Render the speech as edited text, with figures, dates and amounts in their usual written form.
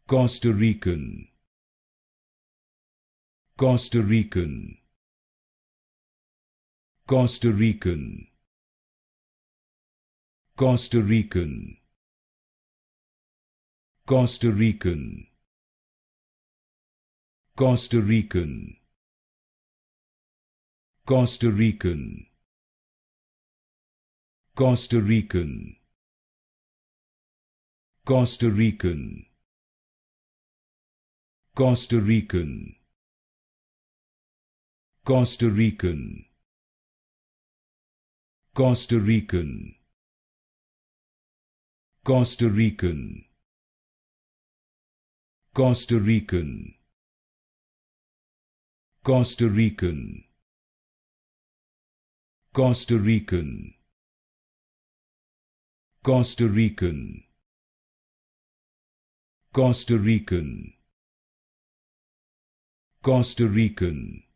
Costa Rican, Costa Rican, Costa Rican, Costa Rican, Costa Rican, Costa Rican, Costa Rican, Costa Rican, Costa Rican, Costa Rican, Costa Rican, Costa Rican, Costa Rican, Costa Rican, Costa Rican, Costa Rican, Costa Rican, Costa Rican, Costa Rican,